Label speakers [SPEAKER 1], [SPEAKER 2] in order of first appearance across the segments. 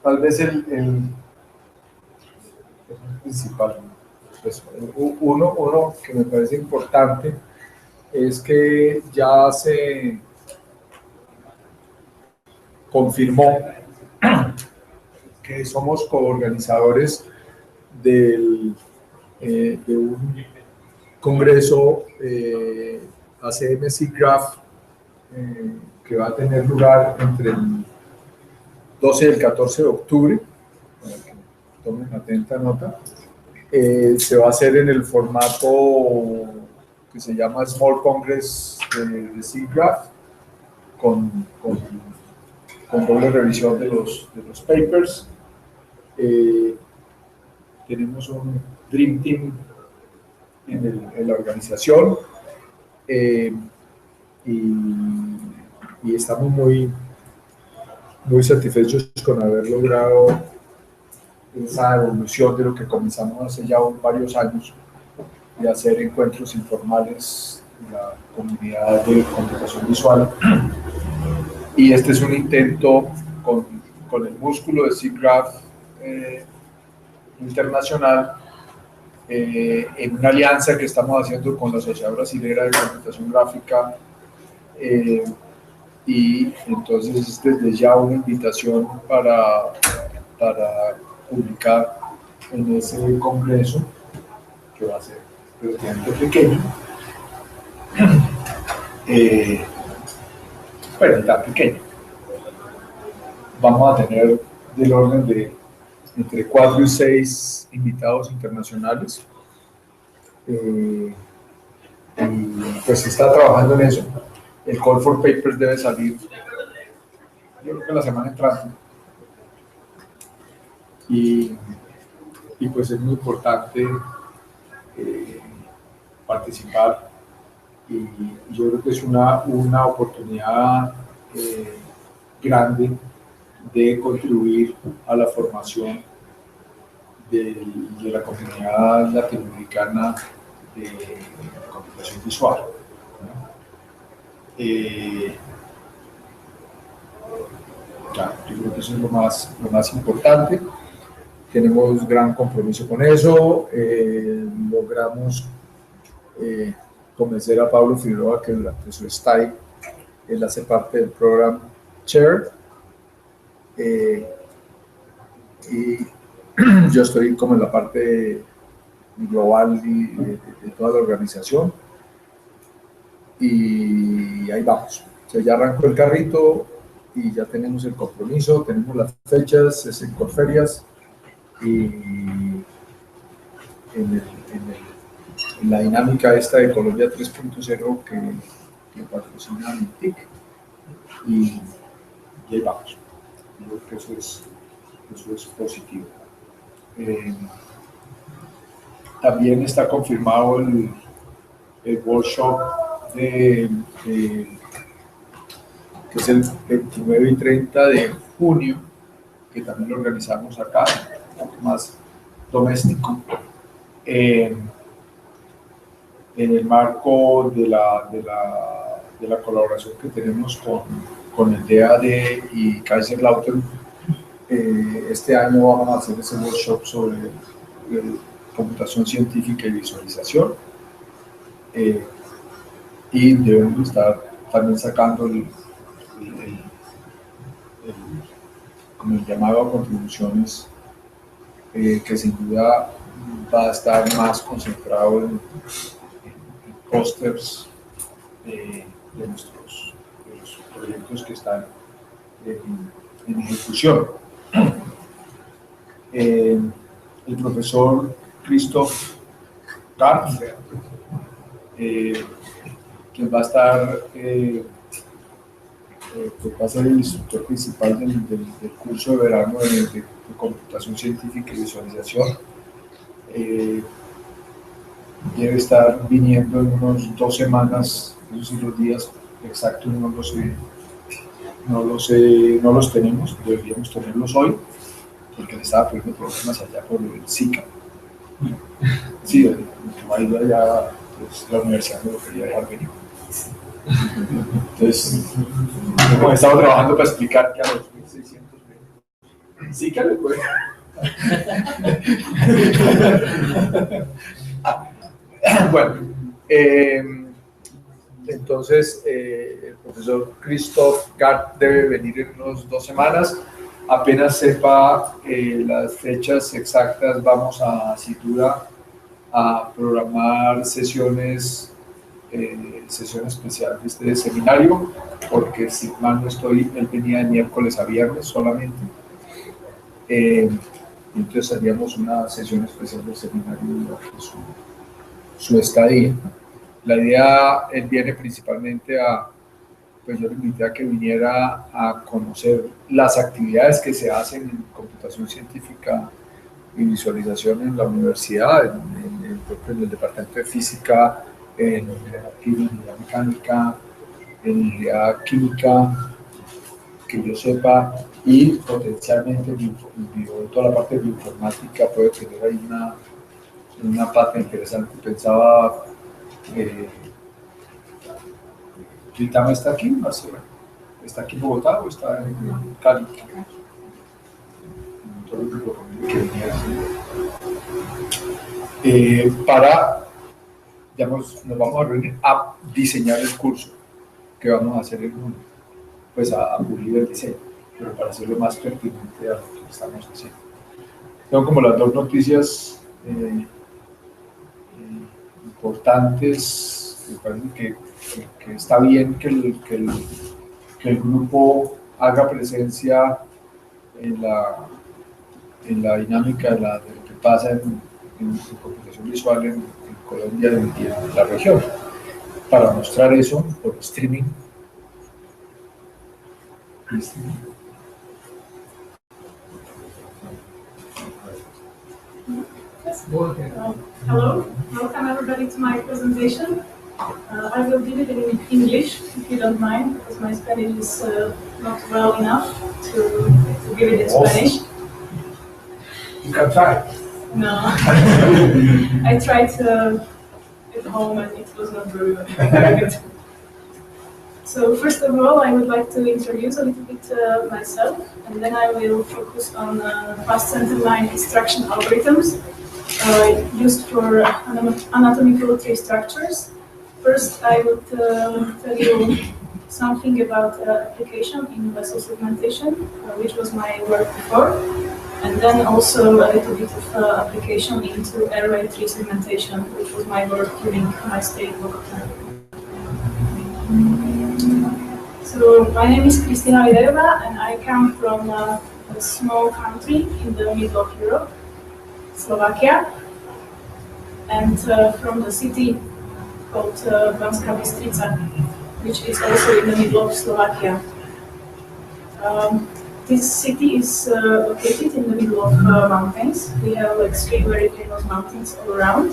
[SPEAKER 1] tal vez el principal, pues, uno que me parece importante es que ya se confirmó que somos coorganizadores de un congreso ACM SIGGRAPH que va a tener lugar entre el 12 y el 14 de octubre, para que tomen atenta nota. Se va a hacer en el formato que se llama Small Congress de SIGGRAPH, con doble revisión de los papers. Tenemos un Dream Team en la organización y estamos muy satisfechos con haber logrado esa evolución de lo que comenzamos hace ya varios años, de hacer encuentros informales en la comunidad de computación visual. Y este es un intento con el músculo de SIGGRAPH internacional, en una alianza que estamos haciendo con la Sociedad Brasilera de Computación Gráfica, y entonces desde ya una invitación para publicar en ese congreso, que va a ser relativamente pequeño, pero tan pequeño. Vamos a tener del orden de entre 4 y 6 invitados internacionales, y pues se está trabajando en eso. El Call for Papers debe salir, yo creo que la semana entrante, y pues es muy importante participar, y yo creo que es una oportunidad grande de contribuir a la formación de la comunidad latinoamericana de computación visual, ¿no? Yo creo que eso es lo más importante. Tenemos gran compromiso con eso. Logramos convencer a Pablo Figueroa que durante su stay él hace parte del programa Chair, y yo estoy como en la parte global de toda la organización, y ahí vamos. O sea, ya arrancó el carrito y ya tenemos el compromiso, tenemos las fechas, es en Corferias, y en la dinámica esta de Colombia 3.0 que patrocina el TIC, y ahí vamos. Yo creo que eso es positivo. También está confirmado el workshop que es el 29 y 30 de junio, que también lo organizamos acá, un poco más doméstico, en el marco de la colaboración que tenemos con el DAD y Kaiserslautern. Este año vamos a hacer ese workshop sobre computación científica y visualización, y debemos estar también sacando como el llamado a contribuciones, que sin duda va a estar más concentrado en pósters de los proyectos que están en ejecución. El profesor Christoph Gartz, quien va a estar, que va a ser el instructor principal del curso de verano de computación científica y visualización, debe estar viniendo en unos 2 semanas. Esos sí, los días exactos no los tenemos, deberíamos tenerlos hoy, porque le estaba poniendo problemas allá por el SICA. Sí, el marido allá, pues, la universidad no lo quería dejar venir. Entonces, hemos estado trabajando para explicar que a los 1.600 Sí que le puede. Bueno, entonces el profesor Christoph Gart debe venir en unas 2 semanas. Apenas sepa las fechas exactas, vamos a sin duda a programar sesiones especiales de este seminario, porque si mal no estoy, él venía de miércoles a viernes solamente. Entonces haríamos una sesión especial del seminario durante su estadía. La idea, él viene principalmente pues yo le invité a que viniera a conocer las actividades que se hacen en computación científica y visualización en la universidad, en el departamento de física, en ingeniería mecánica, en ingeniería química, que yo sepa, y potencialmente toda la parte de bioinformática puede tener ahí una parte interesante. Pensaba, Ritama está aquí en Barcelona, está aquí en Bogotá o está en Cali. Para, digamos, nos vamos a reunir a diseñar el curso que vamos a hacer en uno, pues a pulir el diseño, pero para hacerlo más pertinente a lo que estamos haciendo. Tengo como las 2 noticias importantes. Me parece que está bien que el grupo haga presencia en la dinámica de lo que pasa en computación visual en Colombia y en la región. Para mostrar eso por streaming.
[SPEAKER 2] Hello, welcome everybody to my presentation. I will give it in English, if you don't mind, because my Spanish is not well enough to give it in Spanish.
[SPEAKER 1] You can try.
[SPEAKER 2] No, I tried at home and it was not very good. So first of all, I would like to introduce a little bit myself, and then I will focus on fast center line extraction algorithms used for anatomical tree structures. First, I would tell you something about application in vessel segmentation, which was my work before, and then also a little bit of application into airway tree segmentation, which was my work during my stay in Bogotá. So my name is Kristina Videva, and I come from a small country in the middle of Europe, Slovakia, and from the city called Banská Bystrica, which is also in the middle of Slovakia. This city is located in the middle of mountains. We have like 3 very famous mountains all around,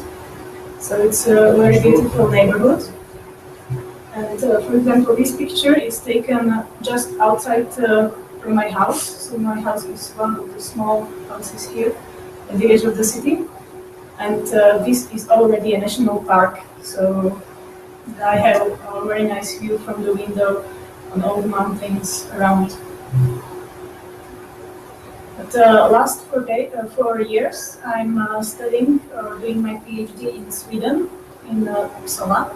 [SPEAKER 2] so it's a very beautiful neighborhood. And for example, this picture is taken just outside from my house. So my house is one of the small houses here at the edge of the city. And this is already a national park. So I have a very nice view from the window on all the mountains around. But last 4 years, I'm studying or doing my PhD in Sweden, in Uppsala.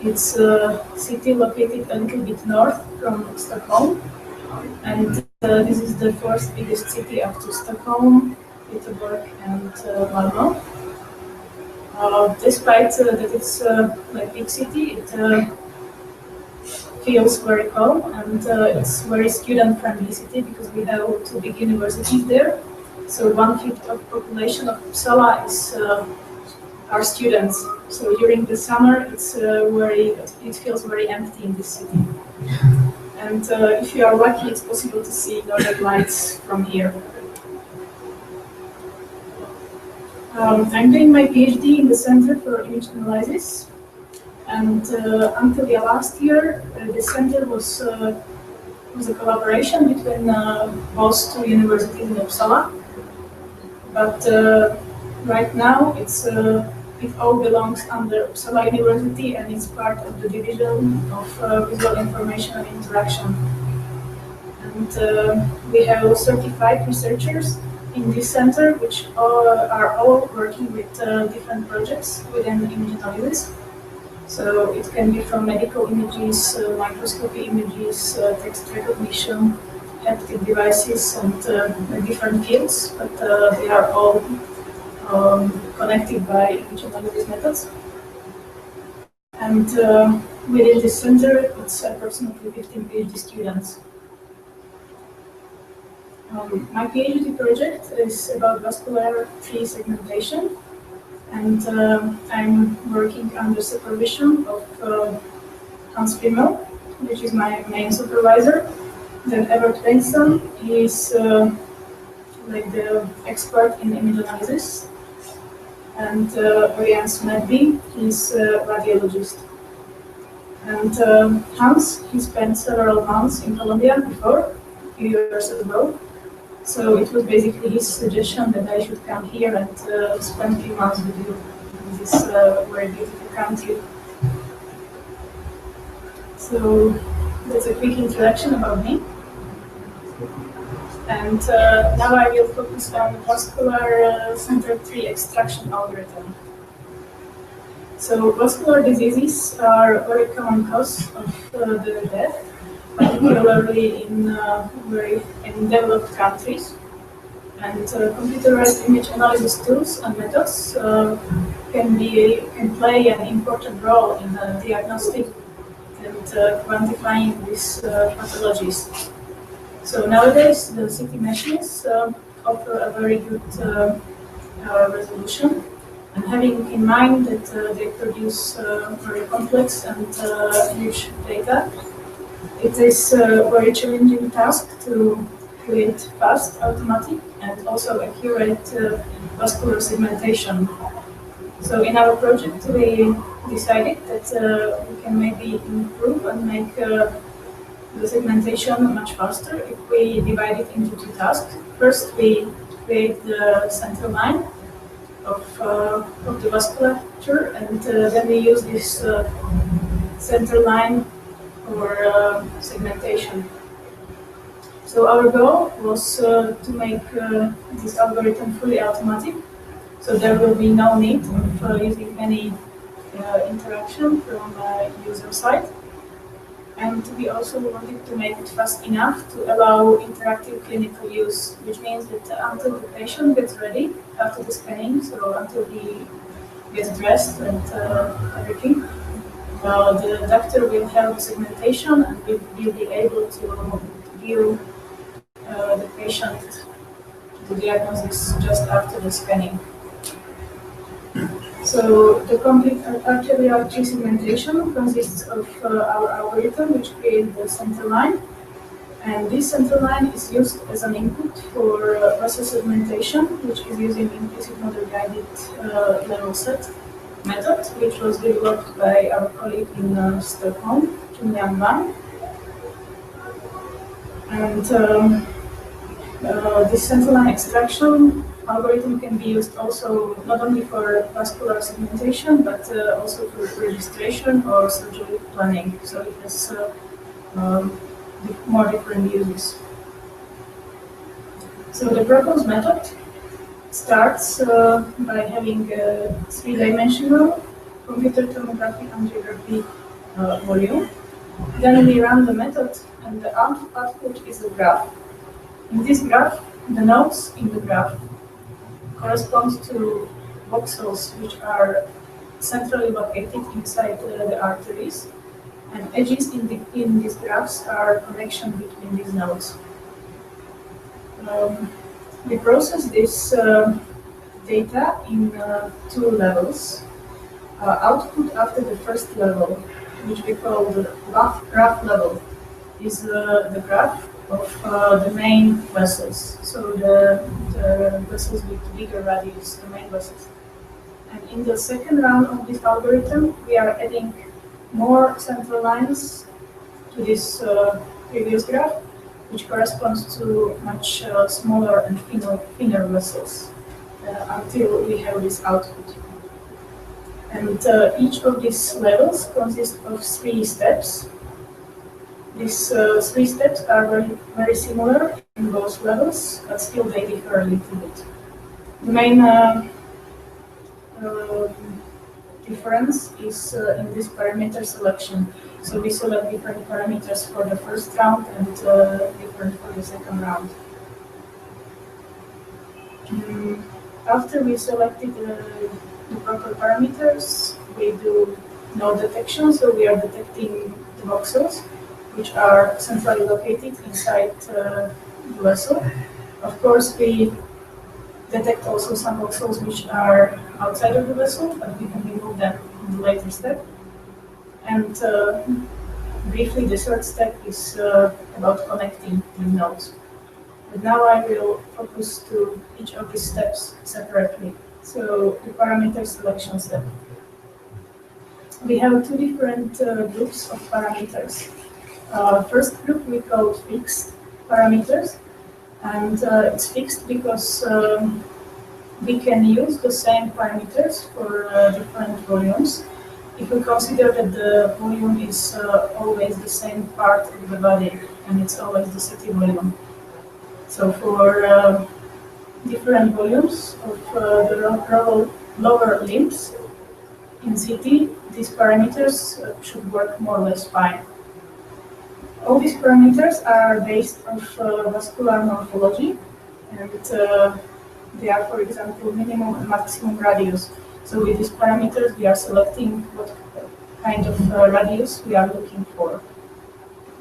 [SPEAKER 2] It's a city located a little bit north from Stockholm, and this is the 4th biggest city after Stockholm, Göteborg, and Malmö. Despite that it's a big city, it feels very calm, and it's a very student-friendly city because we have 2 big universities there. So 1/5 of population of Uppsala is are students. So during the summer, it feels very empty in this city. And if you are lucky, it's possible to see northern lights from here. I'm doing my PhD in the Center for Image Analysis, and until the last year, the center was a collaboration between both 2 universities in Uppsala. But right now, it all belongs under Uppsala University, and it's part of the division of visual information and interaction. And we have 35 researchers in this center, which are all working with different projects within image analysis. So it can be from medical images, microscopy images, text recognition, haptic devices, and different fields, but they are all connected by image analysis methods. And within this center, it's approximately 15 PhD students. My PhD project is about vascular tree segmentation, and I'm working under supervision of Hans Frimmel, which is my main supervisor. Then Evert Bengtsson is like the expert in image analysis, and Oriane Smedby is a radiologist. And Hans, he spent several months in Colombia before, a few years ago. So it was basically his suggestion that I should come here and spend a few months with you in this very beautiful country. So that's a quick introduction about me. And now I will focus on vascular center tree extraction algorithm. So vascular diseases are a very common cause of the death, particularly in developed countries. And computerized image analysis tools and methods can play an important role in diagnostic and quantifying these pathologies. So nowadays, the CT machines offer a very good resolution, and having in mind that they produce very complex and huge data, it is a very challenging task to create fast, automatic, and also accurate vascular segmentation. So in our project, we decided that we can maybe improve and make the segmentation much faster if we divide it into two tasks. First, we create the center line of the vasculature, and then we use this center line for segmentation. So our goal was to make this algorithm fully automatic, so there will be no need of using any interaction from user side. And we also wanted to make it fast enough to allow interactive clinical use, which means that until the patient gets ready after the scanning, so until he gets dressed and everything, the doctor will have segmentation and will be able to give the patient the diagnosis just after the scanning. So the complete arterial tree segmentation consists of our algorithm, which creates the center line, and this center line is used as an input for process segmentation, which is using implicit model guided level set method, which was developed by our colleague in Stockholm, Julian Wang. And this center line extraction algorithm can be used also not only for vascular segmentation, but also for registration or surgery planning. So it has more different uses. So the proposed method starts by having a three-dimensional computer tomography angiography volume. Then we run the method, and the output is a graph. In this graph, the nodes in the graph correspond to voxels, which are centrally located inside the arteries, and edges in these graphs are connection between these nodes. We process this data in two levels. Output after the first level, which we call the graph level, is the graph of the main vessels. So the vessels with bigger radius, the main vessels. And in the second round of this algorithm, we are adding more central lines to this previous graph, which corresponds to much smaller and thinner vessels until we have this output. And each of these levels consists of three steps. These three steps are very similar in both levels, but still they differ a little bit. The main difference is in this parameter selection. So we select different parameters for the first round and different for the second round. After we selected the proper parameters, we do node detection, so we are detecting the voxels, which are centrally located inside the vessel. Of course, we detect also some voxels which are outside of the vessel, but we can remove them in the later step. And briefly, the third step is about connecting the nodes. But now I will focus to each of these steps separately. So the parameter selection step. We have two different groups of parameters. First group we call fixed parameters, and it's fixed because we can use the same parameters for different volumes. If we consider that the volume is always the same part of the body and it's always the city volume. So for different volumes of the lower limbs in city, these parameters should work more or less fine. All these parameters are based on vascular morphology, and they are, for example, minimum and maximum radius. So with these parameters, we are selecting what kind of radius we are looking for.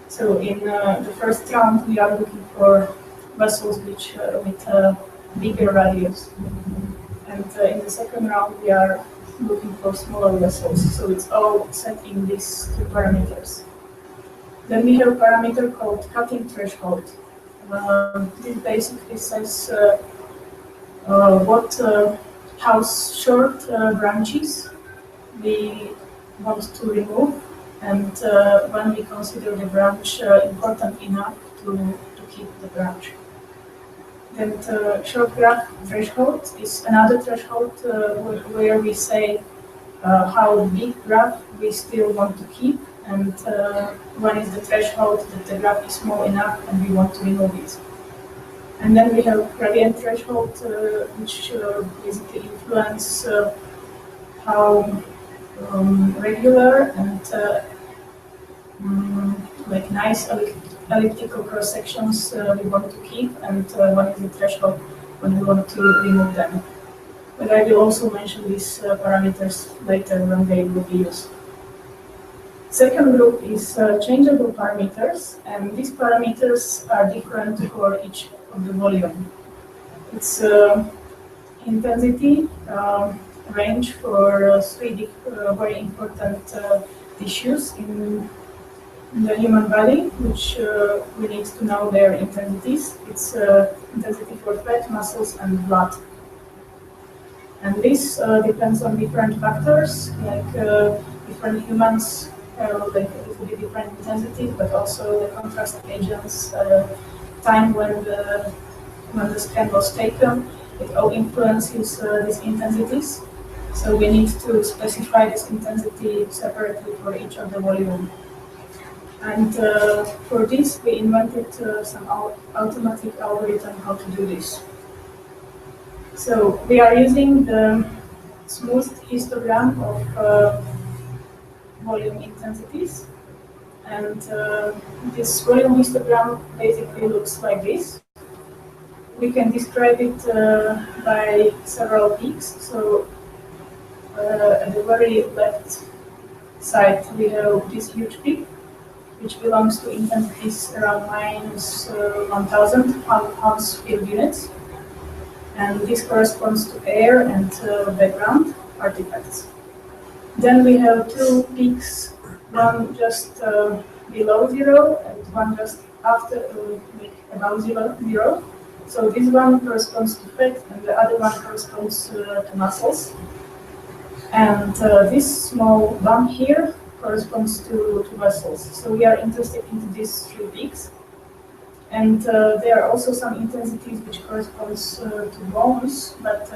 [SPEAKER 2] So in the first round, we are looking for vessels which with bigger radius, and in the second round, we are looking for smaller vessels. So it's all set in these two parameters. Then we have a parameter called cutting threshold. This basically says how short branches we want to remove, and when we consider the branch important enough to keep the branch. Then the short graph threshold is another threshold where we say how big graph we still want to keep, and when is the threshold that the graph is small enough and we want to remove it. And then we have gradient threshold, which basically influence how regular and like nice elliptical cross sections we want to keep, and what is the threshold when we want to remove them. But I will also mention these parameters later when they will be used. Second group is changeable parameters, and these parameters are different for each of the volume. It's intensity, range for three very important tissues in the human body, which we need to know their intensities. It's intensity for fat, muscles, and blood. And this depends on different factors, like different humans have like a little bit different intensities, but also the contrast agents, time when the scan was taken, it all influences these intensities. So we need to specify this intensity separately for each of the volume. And for this, we invented some automatic algorithm how to do this. So we are using the smooth histogram of volume intensities. And this volume histogram basically looks like this. We can describe it by several peaks. So at the very left side, we have this huge peak, which belongs to intensities around minus 1000 Hounsfield field units. And this corresponds to air and background artifacts. Then we have two peaks, one just below zero and one just after, above zero. So this one corresponds to fat and the other one corresponds to muscles. And this small bump here corresponds to vessels. So we are interested in these three peaks. And there are also some intensities which corresponds to bones, but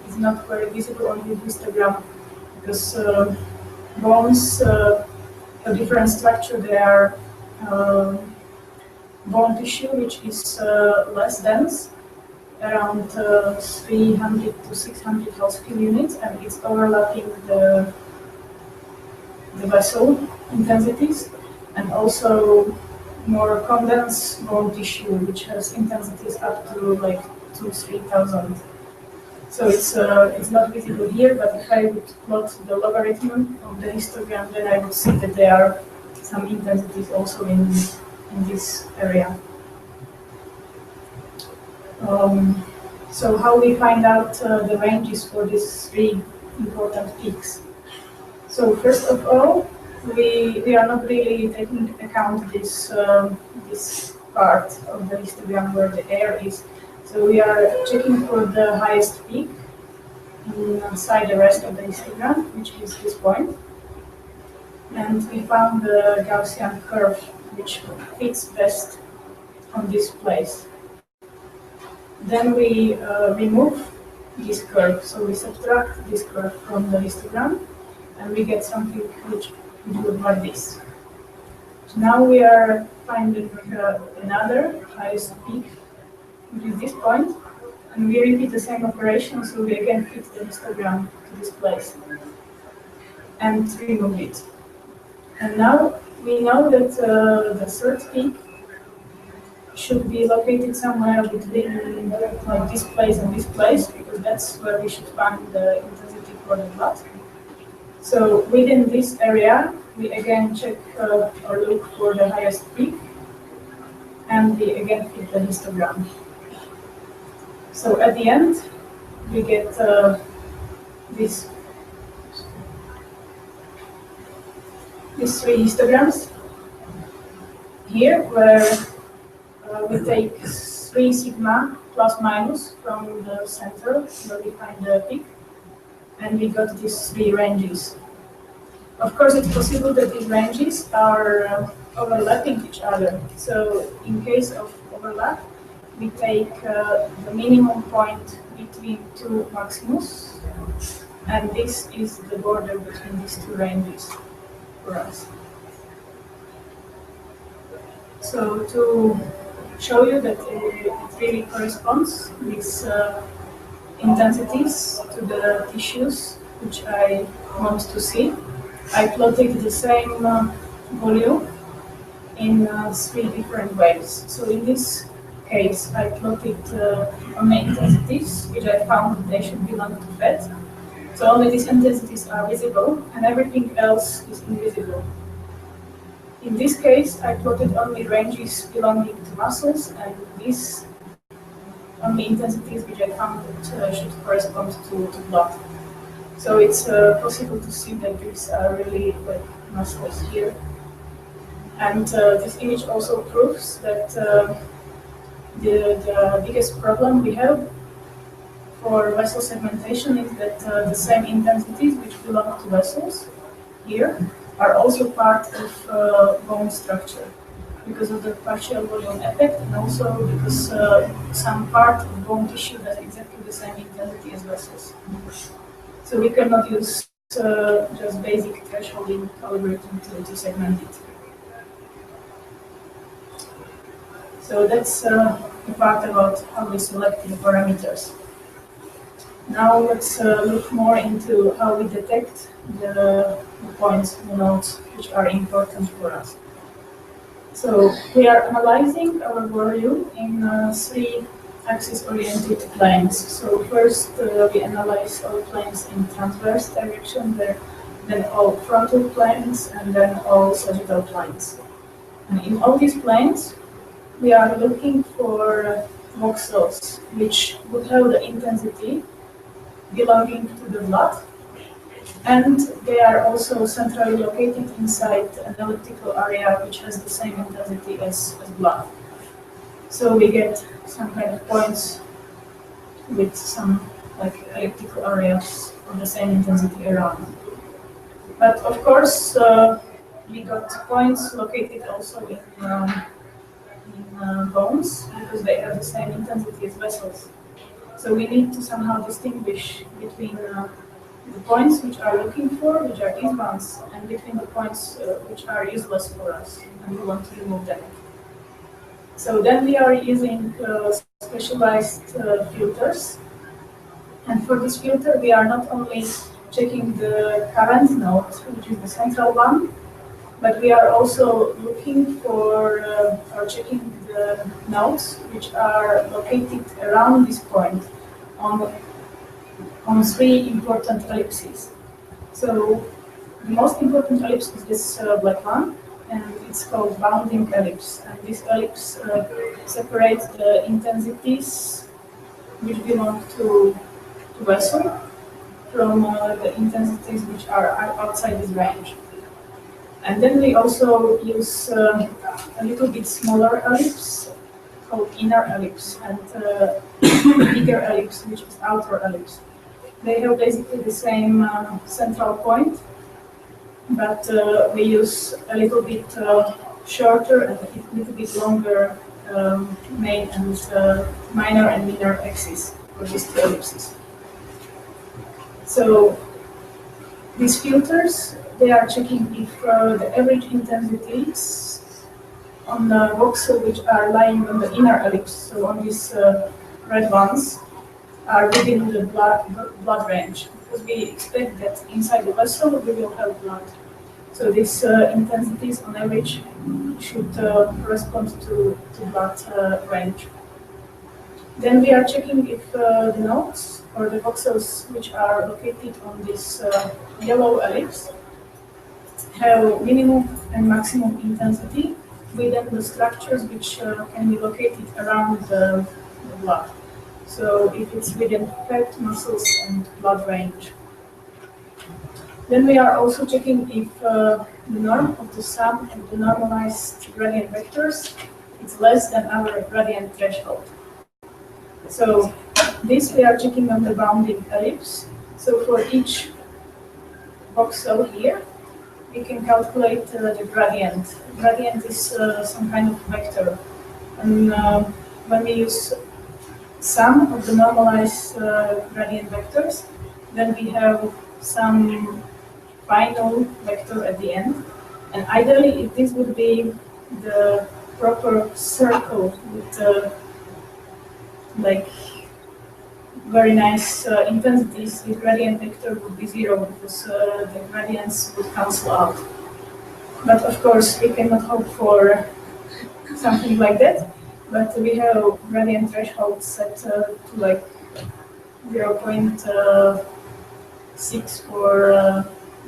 [SPEAKER 2] it's not very visible on the histogram because bones have different structure. They are bone tissue which is less dense, around 300 to 600 Housekill units, and it's overlapping the vessel intensities, and also more condensed bone tissue which has intensities up to like 2,000–3,000. So it's not visible here, but if I would plot the logarithm of the histogram, then I would see that there are some intensities also in this area. So how we find out the ranges for these three important peaks? So first of all, we are not really taking into account this part of the histogram where the air is. So we are checking for the highest peak inside the rest of the histogram, which is this point. And we found the Gaussian curve, which fits best on this place. Then we remove this curve, so we subtract this curve from the histogram, and we get something which would look like this. So now we are finding another highest peak, which is this point, and we repeat the same operation, so we again fit the histogram to this place and remove it. And now we know that the third peak should be located somewhere between like this place and this place, because that's where we should find the intensity for the blood. So within this area, we again check or look for the highest peak, and we again fit the histogram. So at the end, we get these three histograms here, where we take 3 sigma plus minus from the center where we find the peak, and we got these three ranges. Of course, it's possible that these ranges are overlapping each other. So in case of overlap, we take the minimum point between two maximus, and this is the border between these two ranges for us. So to show you that it really corresponds, these intensities to the tissues which I want to see, I plotted the same volume in three different ways. So in this case, I plotted only intensities, which I found that they should belong to fat. So only these intensities are visible, and everything else is invisible. In this case, I plotted only ranges belonging to muscles, and these only intensities which I found that should correspond to blood. So it's possible to see that these are really like muscles here. And this image also proves that the biggest problem we have for vessel segmentation is that the same intensities which belong to vessels here are also part of bone structure because of the partial volume effect, and also because some part of bone tissue has exactly the same intensity as vessels. So we cannot use just basic thresholding algorithm to segment it. So that's the part about how we select the parameters. Now let's look more into how we detect the points, the nodes, which are important for us. So we are analyzing our volume in three axis-oriented planes. So first we analyze all planes in transverse direction, then all frontal planes, and then all sagittal planes. And in all these planes, we are looking for voxels, which would have the intensity belonging to the blood, and they are also centrally located inside an elliptical area which has the same intensity as blood. So we get some kind of points with some like elliptical areas of the same intensity around. But of course, we got points located also in bones, because they have the same intensity as vessels. So we need to somehow distinguish between the points which are looking for, which are these ones, and between the points which are useless for us, and we want to remove them. So then we are using specialized filters. And for this filter, we are not only checking the current node, which is the central one, but we are also looking for or checking the nodes which are located around this point on three important ellipses. So the most important ellipse is this black one, and it's called bounding ellipse. And this ellipse separates the intensities which belong to vessel from the intensities which are outside this range. And then we also use a little bit smaller ellipse called inner ellipse and bigger ellipse, which is outer ellipse. They have basically the same central point, but we use a little bit shorter and a little bit longer main and minor and minor axis for these two ellipses. So these filters, they are checking if the average intensities on the voxel which are lying on the inner ellipse, so on these red ones, are within the blood range. Because we expect that inside the vessel we will have blood. So these intensities on average should correspond to blood range. Then we are checking if the nodes or the voxels which are located on this yellow ellipse have minimum and maximum intensity within the structures which can be located around the blood. So if it's within fat, muscles, and blood range. Then we are also checking if the norm of the sum of the normalized gradient vectors is less than our gradient threshold. So this we are checking on the bounding ellipse. So for each voxel here, we can calculate the gradient. Gradient is some kind of vector. And when we use sum of the normalized gradient vectors, then we have some final vector at the end. And ideally, if this would be the proper circle with like very nice intensities, the gradient vector would be zero because the gradients would cancel out. But of course, we cannot hope for something like that. But we have gradient threshold set to like 0.6 for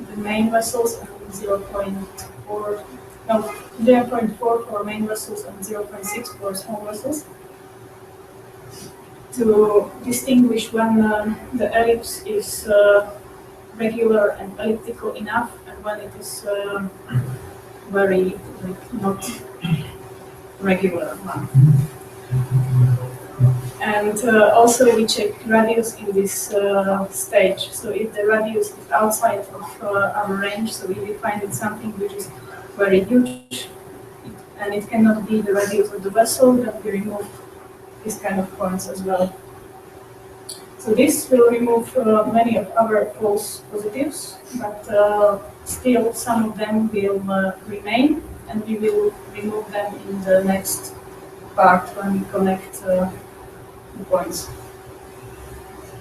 [SPEAKER 2] the main vessels and 0.4 for main vessels and 0.6 for small vessels, to distinguish when the ellipse is regular and elliptical enough and when it is very not regular one. And also we check radius in this stage. So if the radius is outside of our range, so if we find it something which is very huge and it cannot be the radius of the vessel, then we remove these kind of points as well. So this will remove many of our false positives, but still some of them will remain, and we will remove them in the next part when we connect the points.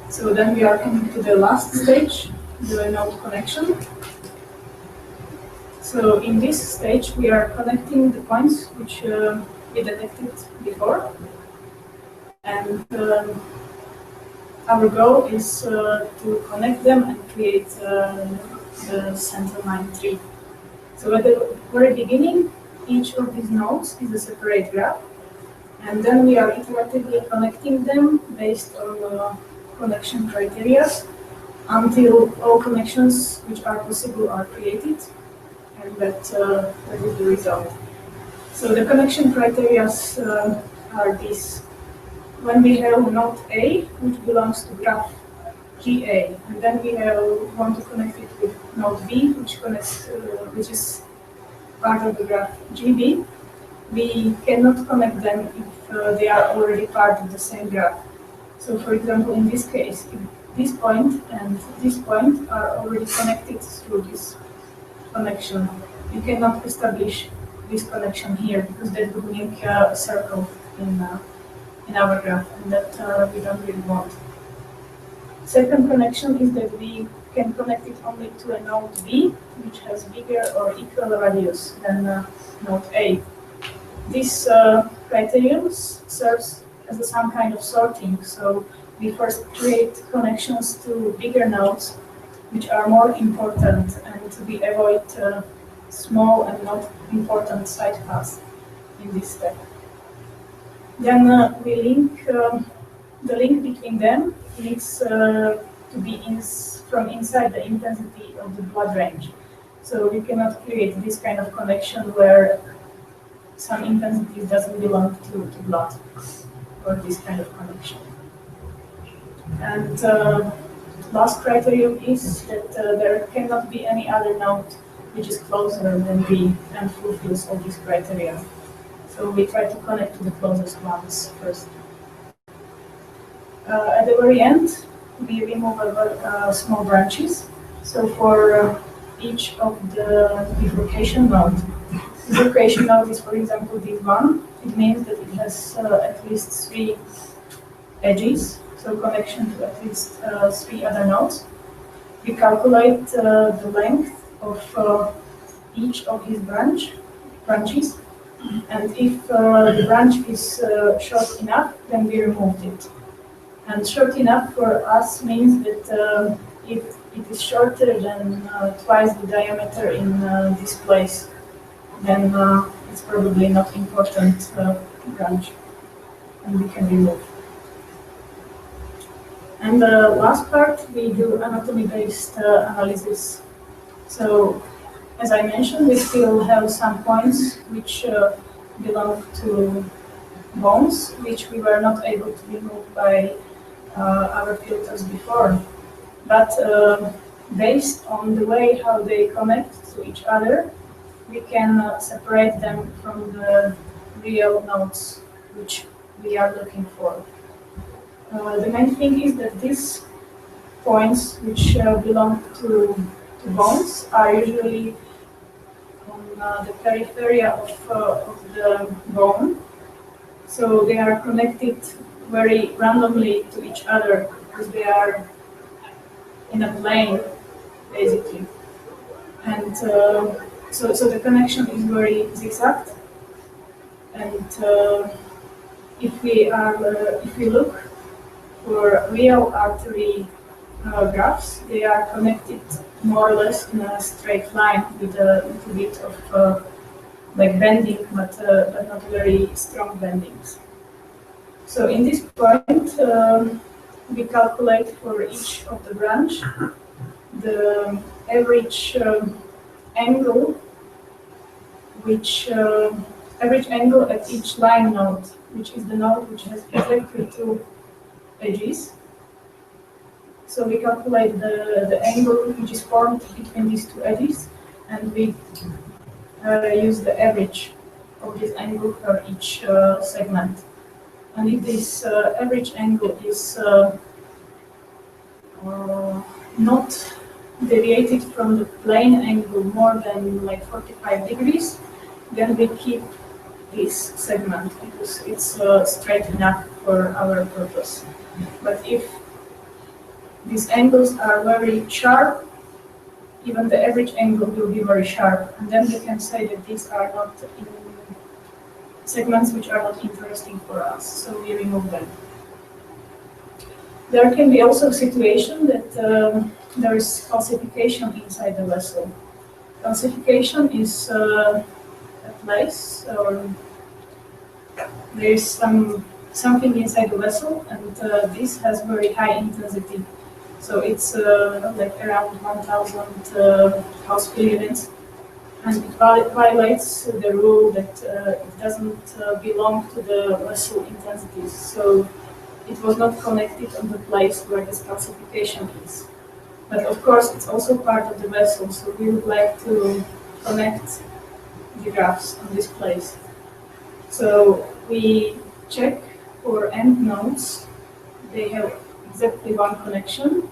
[SPEAKER 2] So then we are coming to the last stage, the node connection. So in this stage we are connecting the points which we detected before. And our goal is to connect them and create the center line tree. So at the very beginning, each of these nodes is a separate graph, and then we are iteratively connecting them based on connection criteria until all connections which are possible are created, and that is the result. So the connection criteria are these. When we have node A, which belongs to graph GA, and then we want to connect it with node B, which is part of the graph GB, we cannot connect them if they are already part of the same graph. So for example, in this case, if this point and this point are already connected through this connection, you cannot establish this connection here because that would make a circle in our graph, and that we don't really want. Second connection is that we can connect it only to a node B, which has bigger or equal radius than node A. This criterion serves as some kind of sorting, so we first create connections to bigger nodes, which are more important, and we avoid small and not important side paths in this step. Then we link the link between them needs to be from inside the intensity of the blood range. So we cannot create this kind of connection where some intensity doesn't belong to blood, or this kind of connection. And last criterion is that there cannot be any other node which is closer than B and fulfills all these criteria. So we try to connect to the closest ones first. At the very end, we remove small branches. So for each of the bifurcation nodes, bifurcation node is, for example, this one. It means that it has at least 3 edges, so connection to at least 3 other nodes. We calculate the length of each of these branches, and if the branch is short enough, then we removed it. And short enough for us means that if it is shorter than twice the diameter in this place, then it's probably not important branch, and we can remove. And the last part, we do anatomy-based analysis. So, as I mentioned, we still have some points which belong to bones, which we were not able to remove by our filters before. But based on the way how they connect to each other, we can separate them from the real nodes which we are looking for. The main thing is that these points which belong to bones are usually on the periphery of the bone, so they are connected very randomly to each other because they are in a plane, basically. And so the connection is very zigzag. And if we look for real artery graphs, they are connected more or less in a straight line with a little bit of like bending, but not very strong bendings. So in this point, we calculate for each of the branch the average angle, average angle at each line node, which is the node which has exactly 2 edges. So we calculate the angle which is formed between these 2 edges, and we use the average of this angle for each segment. And if this average angle is not deviated from the plane angle more than like 45 degrees, then we keep this segment because it's straight enough for our purpose. But if these angles are very sharp, even the average angle will be very sharp, and then we can say that these are not in segments which are not interesting for us, so we remove them. There can be also a situation that there is calcification inside the vessel. Calcification is a place, or there is something inside the vessel, and this has very high intensity. So it's like around 1,000 Pascal units, and it violates the rule that it doesn't belong to the vessel intensities. So it was not connected on the place where this calcification is. But of course, it's also part of the vessel, so we would like to connect the graphs on this place. So we check for end nodes they have exactly one connection.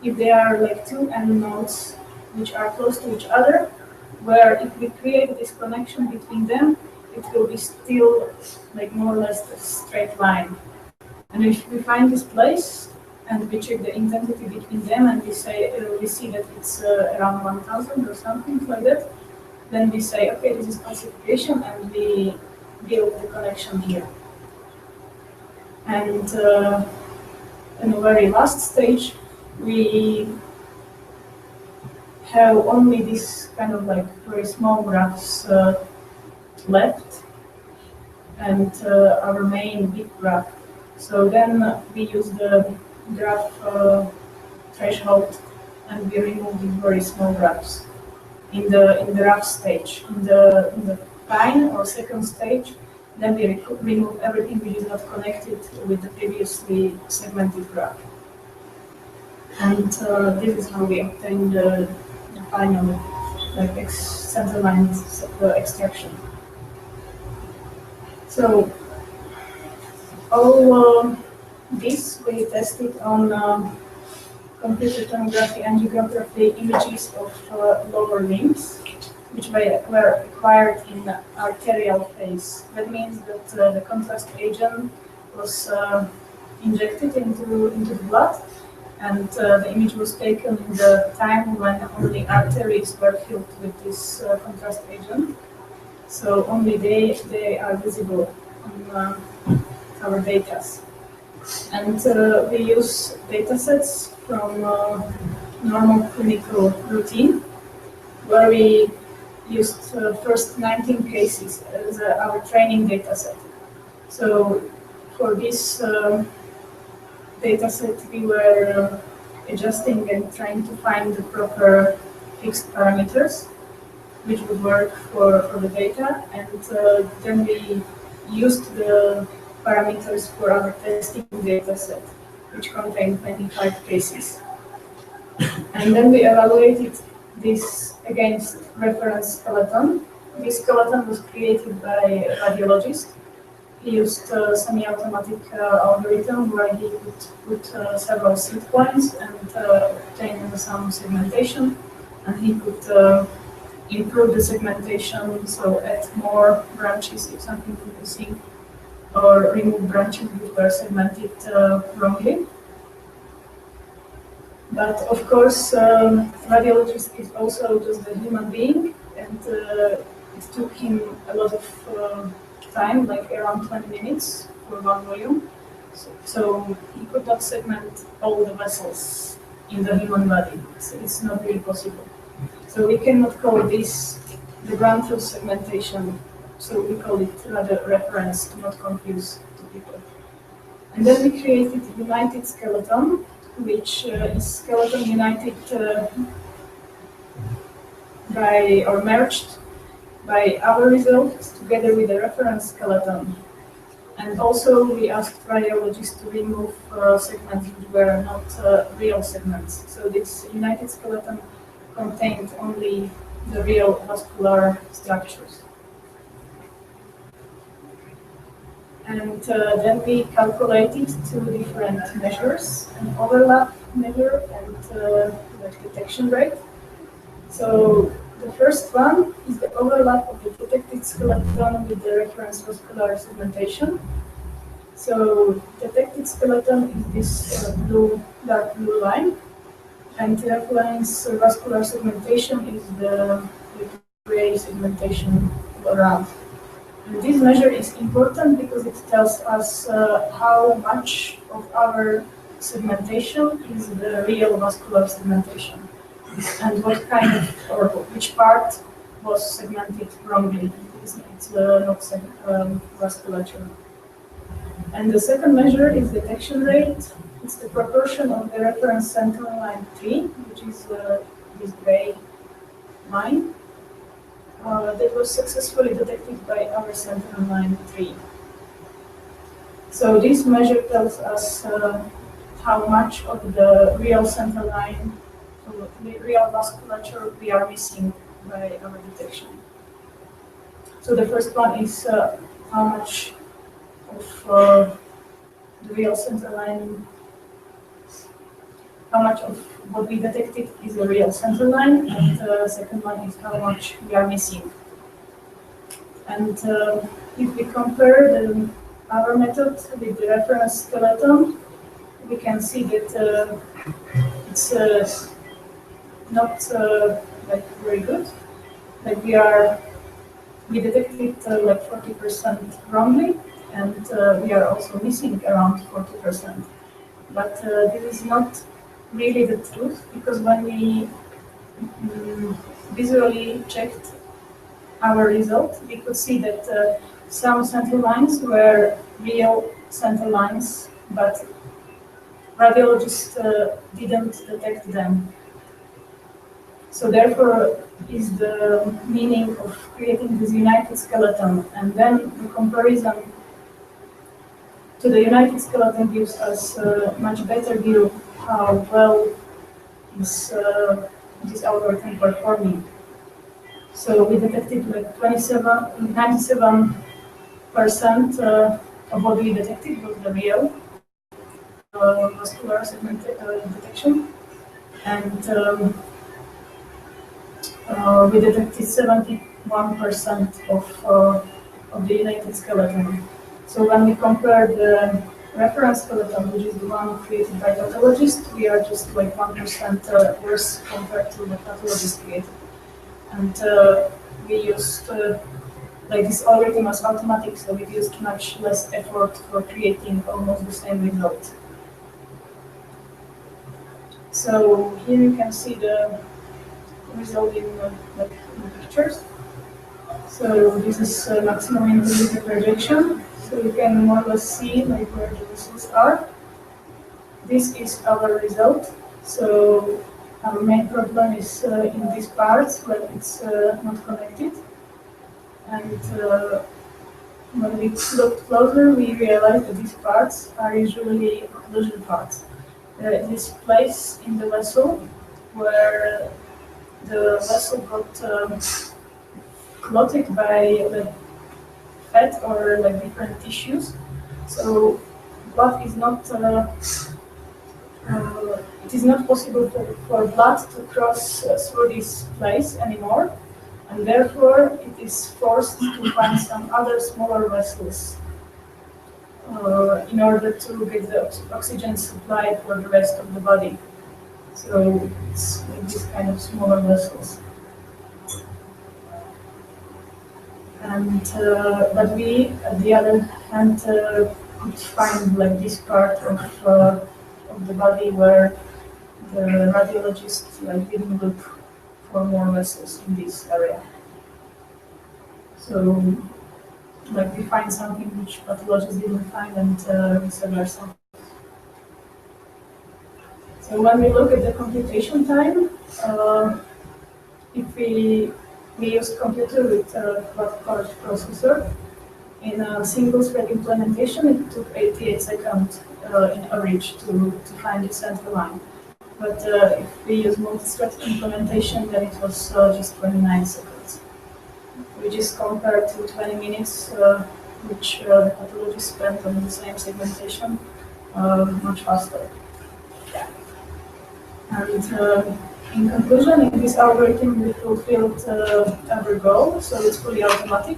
[SPEAKER 2] If there are like two end nodes which are close to each other, where if we create this connection between them, it will be still like more or less a straight line. And if we find this place and we check the intensity between them and we see that it's around 1000 or something like that, then we say, okay, this is classification, and we build the connection here. And in the very last stage, we have only this kind of like very small graphs left, and our main big graph. So then we use the graph threshold, and we remove these very small graphs in the rough stage. In the fine or second stage, then we remove everything which is not connected with the previously segmented graph. And this is how we obtain the final like center line extraction. So all this we tested on computer tomography angiography images of lower limbs, which were acquired in arterial phase. That means that the contrast agent was injected into the blood, and the image was taken in the time when only arteries were filled with this contrast agent. So only they are visible on our data. And we use datasets from normal clinical routine, where we used first 19 cases as our training dataset. So for this dataset, we were adjusting and trying to find the proper fixed parameters which would work for the data, and then we used the parameters for our testing dataset, which contained 25 cases. And then we evaluated this against reference skeleton. This skeleton was created by a radiologist. He used a semi-automatic algorithm where he could put several seed points and obtain some segmentation, and he could improve the segmentation, so add more branches if something was missing, or remove branches which were segmented wrongly. But of course, radiologist is also just a human being, and it took him a lot of time, like around 20 minutes for one volume. So he could not segment all the vessels in the human body. So it's not really possible. So we cannot call this the ground truth segmentation. So we call it rather reference to not confuse the people. And then we created united skeleton, which is skeleton united by or merged by our results together with the reference skeleton. And also we asked radiologists to remove segments which were not real segments. So this united skeleton contained only the real vascular structures. And then we calculated two different measures, an overlap measure and the detection rate. So the first one is the overlap of the detected skeleton with the reference vascular segmentation. So detected skeleton is this dark blue line, and reference vascular segmentation is the gray segmentation around. And this measure is important because it tells us how much of our segmentation is the real vascular segmentation, and what kind of, or which part was segmented wrongly. It's not vasculature. And the second measure is detection rate. It's the proportion of the reference central line 3, which is this gray line, that was successfully detected by our central line 3. So this measure tells us how much of the real central line, the real vasculature we are missing by our detection. So the first one is how much of the real center line, how much of what we detected is a real center line, and the second one is how much we are missing. And if we compare our method with the reference skeleton, we can see that it's not like very good. Like we detected like 40% wrongly, and we are also missing around 40%. But this is not really the truth, because when we visually checked our result, we could see that some center lines were real center lines, but radiologists didn't detect them. So therefore is the meaning of creating this united skeleton, and then the comparison to the united skeleton gives us a much better view how well is this algorithm performing. So we detected like 97% of what we detected was the real vascular segment detection, and we detected 71% of the united skeleton. So when we compare the reference skeleton, which is the one created by pathologist, we are just like 1% worse compared to the pathologist created. And we used, like this algorithm was automatic, so we used much less effort for creating almost the same result. So here you can see the result in the pictures. So this is maximum integrated projection. So you can more or less see like where the vessels are. This is our result. So our main problem is in these parts where it's not connected. And when we looked closer, we realized that these parts are usually occlusion parts. This place in the vessel where the vessel got clotted by like fat or like different tissues. So blood is not it is not possible for blood to cross through this place anymore, and therefore it is forced to find some other smaller vessels in order to get the oxygen supply for the rest of the body. So it's like this kind of smaller vessels. And but we, at the other hand, could find like this part of the body where the radiologist like didn't look for more vessels in this area. So like we find something which pathologists didn't find, and vice versa. So when we look at the computation time, if we use computer with a quad-core processor, in a single-thread implementation, it took 88 seconds in average to find the center line. But if we use multi-thread implementation, then it was just 29 seconds, which is compared to 20 minutes, which the pathologist spent on the same segmentation, much faster. And in conclusion, in this algorithm, we fulfilled our goal, so it's fully automatic,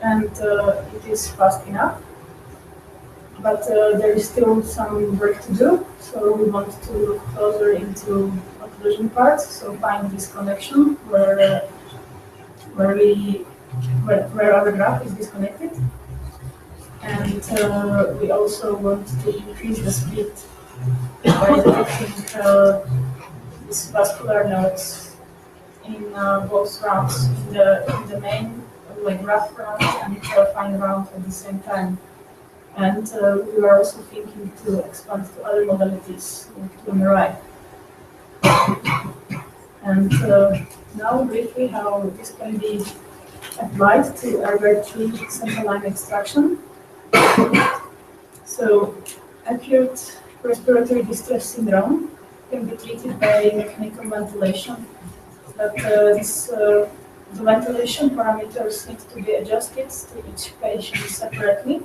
[SPEAKER 2] and it is fast enough. But there is still some work to do, so we want to look closer into occlusion parts, so find this connection where our graph is disconnected. And we also want to increase the speed by detecting these vascular nodes in both rounds, in the main like rough round and fine round at the same time. And we are also thinking to expand to other modalities, like to MRI. And now briefly how this can be applied to RBR3 central line extraction. So acute respiratory distress syndrome can be treated by mechanical ventilation, but the ventilation parameters need to be adjusted to each patient separately,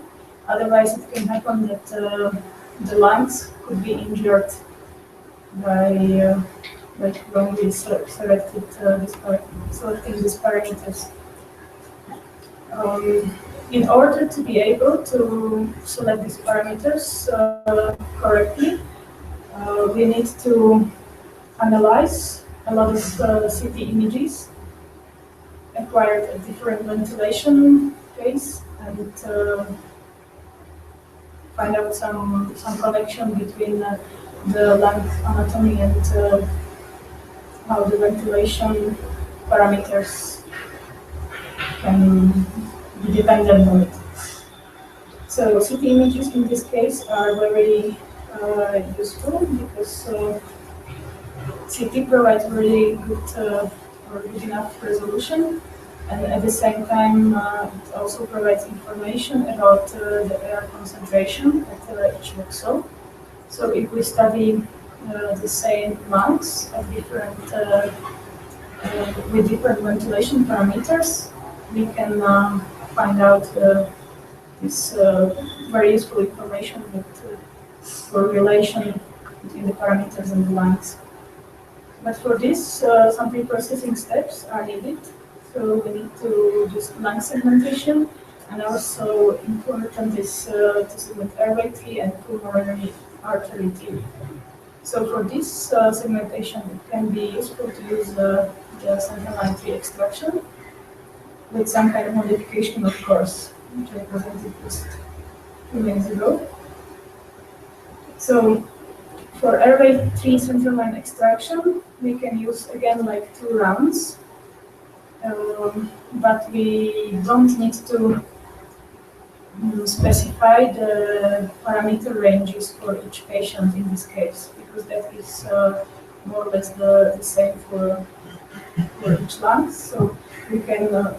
[SPEAKER 2] Otherwise, it can happen that the lungs could be injured by wrongly selecting these parameters. In order to be able to select these parameters correctly, we need to analyze a lot of CT images acquired at different ventilation phase and find out some connection between the lung anatomy and how the ventilation parameters can be dependent on it. So CT images in this case are very useful because CT provides really good or good enough resolution, and at the same time it also provides information about the air concentration at each voxel. So if we study the same lungs at different with different ventilation parameters, we can find out this very useful information for relation between the parameters and the lungs. But for this, some pre-processing steps are needed. So we need to do lung segmentation, and also important is to segment airway tree and pulmonary artery tree. So for this segmentation, it can be useful to use the central line tree extraction with some kind of modification, of course, which I presented just a few minutes ago. So for airway tree central line extraction, we can use again like 2 rounds, but we don't need to specify the parameter ranges for each patient in this case, because that is more or less the same for each lung. So we can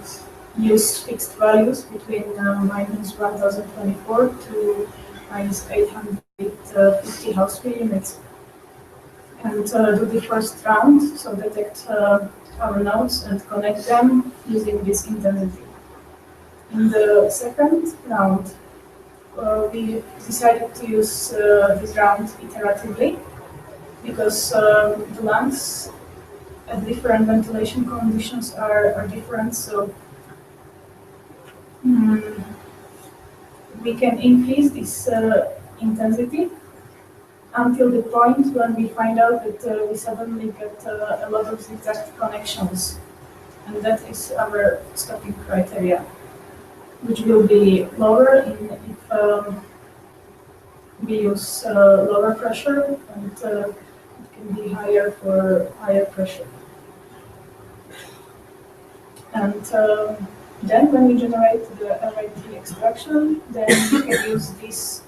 [SPEAKER 2] use fixed values between minus 1024 to minus 850 house units, and do the first round, so detect our nodes and connect them using this intensity. In the second round, we decided to use this round iteratively because the lungs at different ventilation conditions are different, so we can increase this intensity until the point when we find out that we suddenly get a lot of exact connections, and that is our stopping criteria, which will be lower if we use lower pressure, and it can be higher for higher pressure. And then when we generate the LIT extraction, then we can use this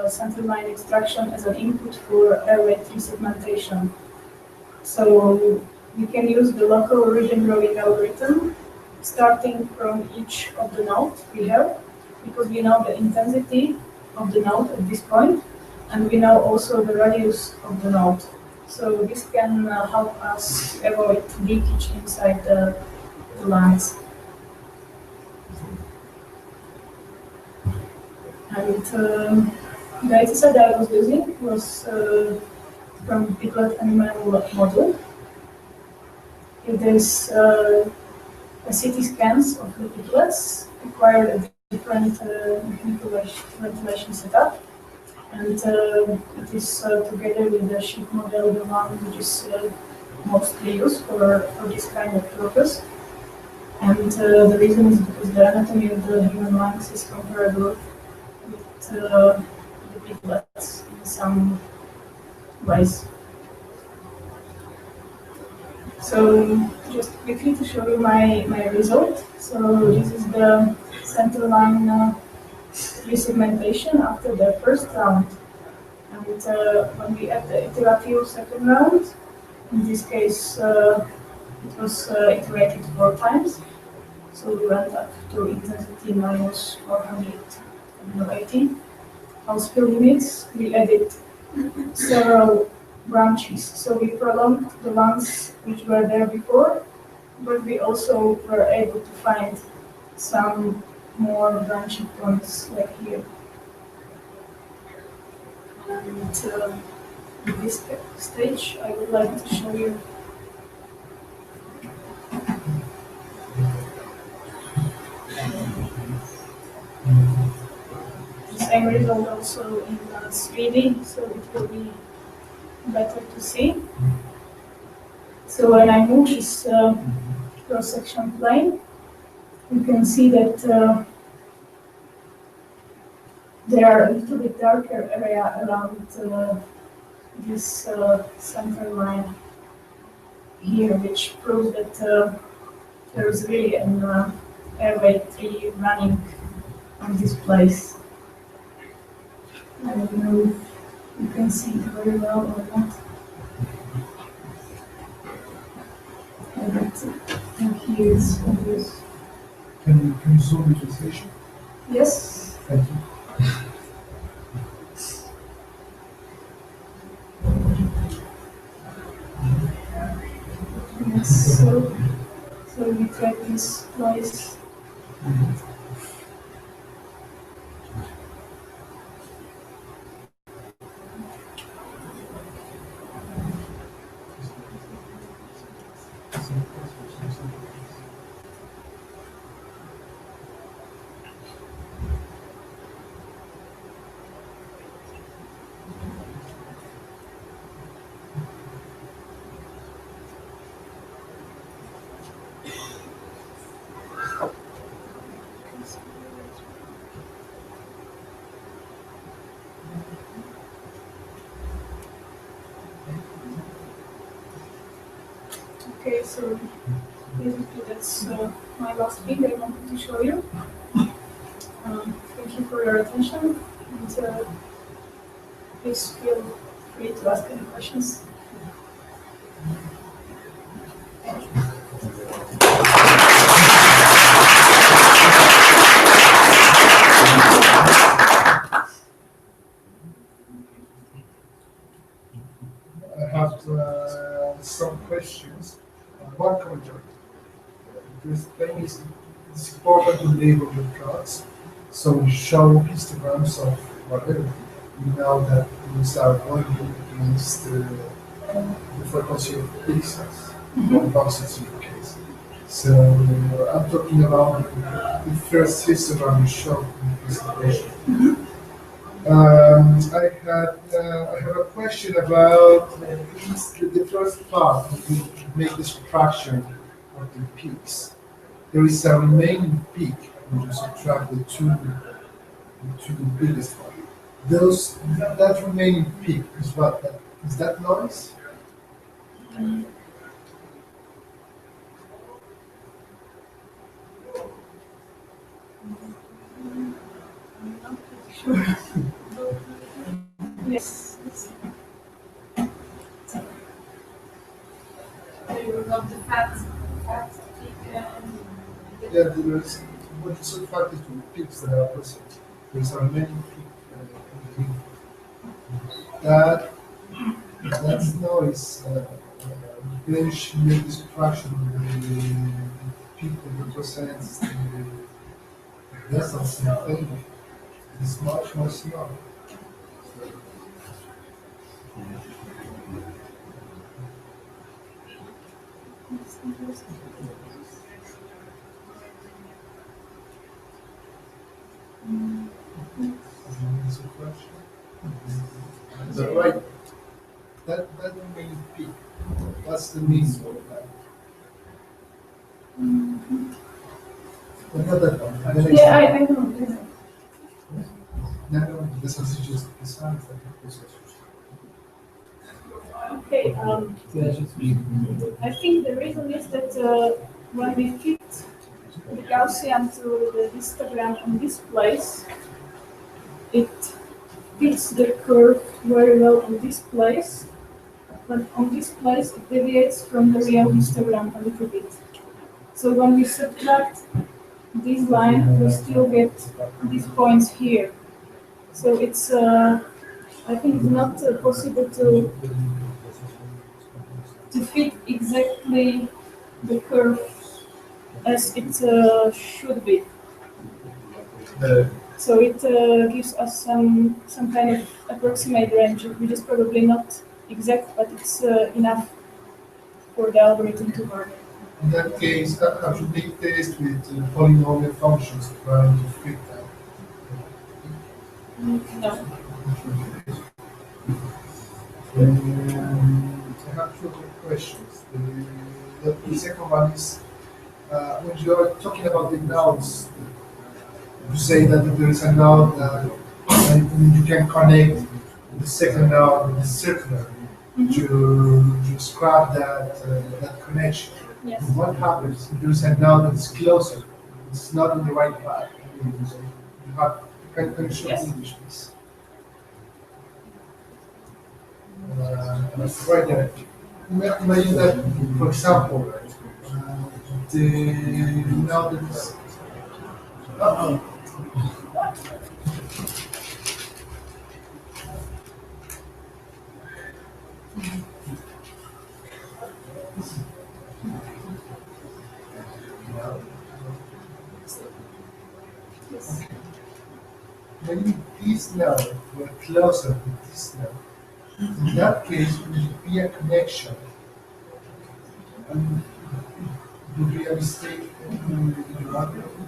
[SPEAKER 2] central line extraction as an input for airway tree segmentation. So we can use the local region growing algorithm starting from each of the nodes we have, because we know the intensity of the node at this point, and we know also the radius of the node. So this can help us avoid leakage inside the lungs. And the dataset I was using was from piglet animal model. It is CT scans of the piglets acquired at different ventilation setup, and it is together with the sheep model, the one which is mostly used for this kind of purpose. And the reason is because the anatomy of the human lungs is comparable with the piglets in some ways. So just quickly to show you my result. So this is the central line resegmentation after the first round. And when we add the iterative second round, in this case it was iterated 4 times. So we went up to intensity minus 480 house per units. We added several branches. So we prolonged the ones which were there before, but we also were able to find some more branching points like here. And in this stage, I would like to show you the same result also in 3D, so it will be better to see. So when I move this cross-section plane, you can see that there are a little bit darker area around this center line here, which proves that there is really an airway tree running on this place. I don't know if you can see it very well or not. And here is obvious.
[SPEAKER 1] Can you zoom the translation?
[SPEAKER 2] Yes.
[SPEAKER 1] Thank you.
[SPEAKER 2] Yes, so we track this place. Okay, so basically that's my last thing I wanted to show you. Thank you for your attention, and please feel free to ask any questions.
[SPEAKER 1] I have some questions. One commentary. This thing is it's important to label your cards. So we show histograms of whatever. We know that these are going against the frequency of pixels, or boxes in your case. So I'm talking about the first histogram you showed in the presentation. I have a question about the first part. You make the subtraction of the peaks. There is a remaining peak when you subtract the two biggest ones. That remaining peak is what? Is that noise?
[SPEAKER 2] I'm not pretty sure. Yes.
[SPEAKER 3] You got the fat peak
[SPEAKER 1] Yeah, there's what you subtract is two peaks that are present. There's a remaining peak in between. That that's noise. Then you make the subtraction of the peak that represents the distance in thing. It's much more small. That's a question. Is that right? That remaining peak. What's the meaning of that? But not that one. The next
[SPEAKER 2] Yeah,
[SPEAKER 1] one.
[SPEAKER 2] I know.
[SPEAKER 1] No, this is just the sound that it
[SPEAKER 2] Okay, I think the reason is that when we fit the Gaussian to the histogram on this place, it fits the curve very well on this place, but on this place it deviates from the real histogram a little bit. So when we subtract this line, we still get these points here. So it's, I think it's not possible to fit exactly the curve as it should be. So it gives us some kind of approximate range, which is probably not exact, but it's enough for the algorithm to work.
[SPEAKER 4] In that case, how should they test with polynomial functions trying to fit that?
[SPEAKER 2] No.
[SPEAKER 4] I have two other questions. The second one is when you are talking about the nouns, you say that there is a noun and you can connect the second noun with the circular to scrap that connection.
[SPEAKER 2] Yes.
[SPEAKER 4] What happens if there is a noun that is closer? It's not on the right path. You have can you show English, please? Right there. Imagine that, for example, the noun that is. Maybe this now were closer to this now. In that case, it would be a connection. And it would be a mistake in your algorithm.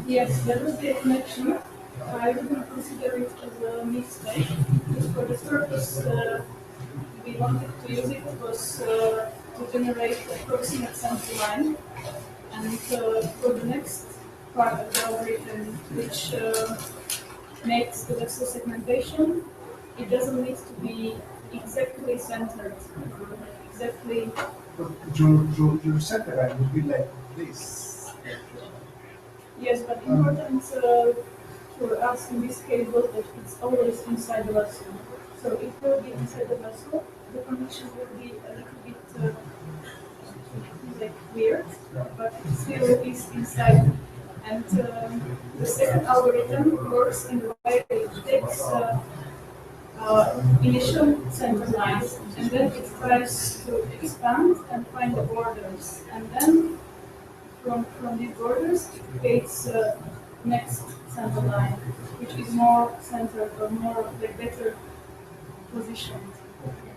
[SPEAKER 2] Yes, there would be a connection. I wouldn't consider it as a mistake. For the purpose we wanted to use it was to generate approximate sample line. And for the next part of the algorithm, which makes the vector segmentation, it doesn't need to be exactly centered, exactly.
[SPEAKER 4] But your center line would be like this.
[SPEAKER 2] Yes, but important for us in this case was that it's always inside the vessel. So it will be inside the vessel. The connection will be a little bit like weird, but it still is inside. And the second algorithm works in the way it takes initial center lines and then it tries to expand and find the borders. And then from these borders it takes next center line, which is more centered or more like better positioned.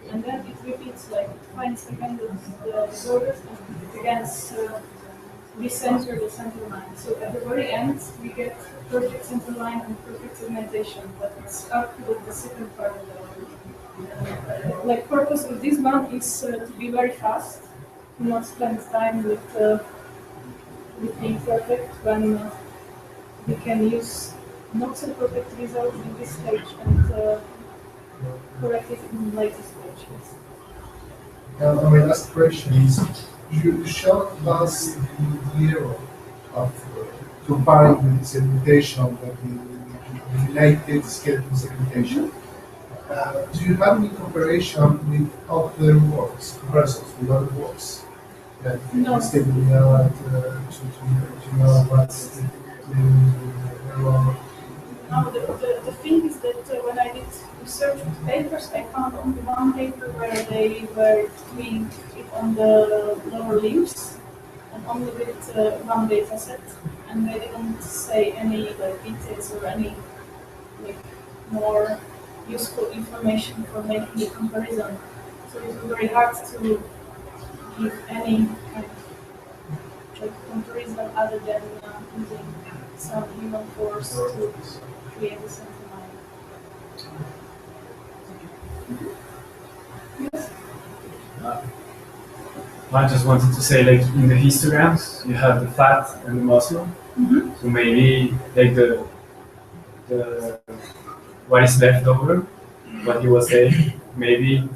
[SPEAKER 2] And then it repeats, like it finds again the borders and it again recenter the center line. So at the very end we get perfect center line and perfect segmentation, but it's after the second part of the algorithm. Like purpose of this one is to be very fast, to not spend time with being perfect when we can use not so perfect results in this stage and correct it in later stages.
[SPEAKER 4] My last question is, you showed us the error of comparing with the segmentation that the related skeleton segmentation. Do you have any comparison with other works, comparisons with other works? That
[SPEAKER 2] No.
[SPEAKER 4] stable to know what's the error?
[SPEAKER 2] Now, the thing is that when I did research with papers, I found only one paper where they were doing it on the lower limbs and only with one data set, and they didn't say any like details or any like more useful information for making the comparison. So it was very hard to give any kind of like comparison other than using some human force to create a center line. Yes?
[SPEAKER 5] I just wanted to say, like in the histograms, you have the fat and the muscle. So maybe like the what is left over, what he was saying, maybe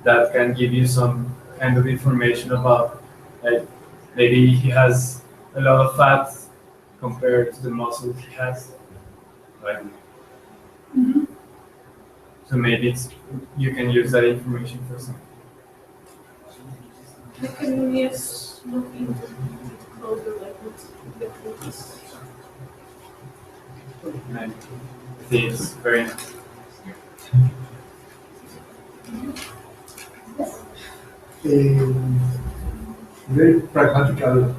[SPEAKER 5] that can give you some kind of information about, like maybe he has a lot of fat compared to the muscle he has, right? So maybe you can use that information for something.
[SPEAKER 2] You can yes look into it closer, like what's exactly this.
[SPEAKER 5] And I think it's very nice.
[SPEAKER 1] Very pragmatical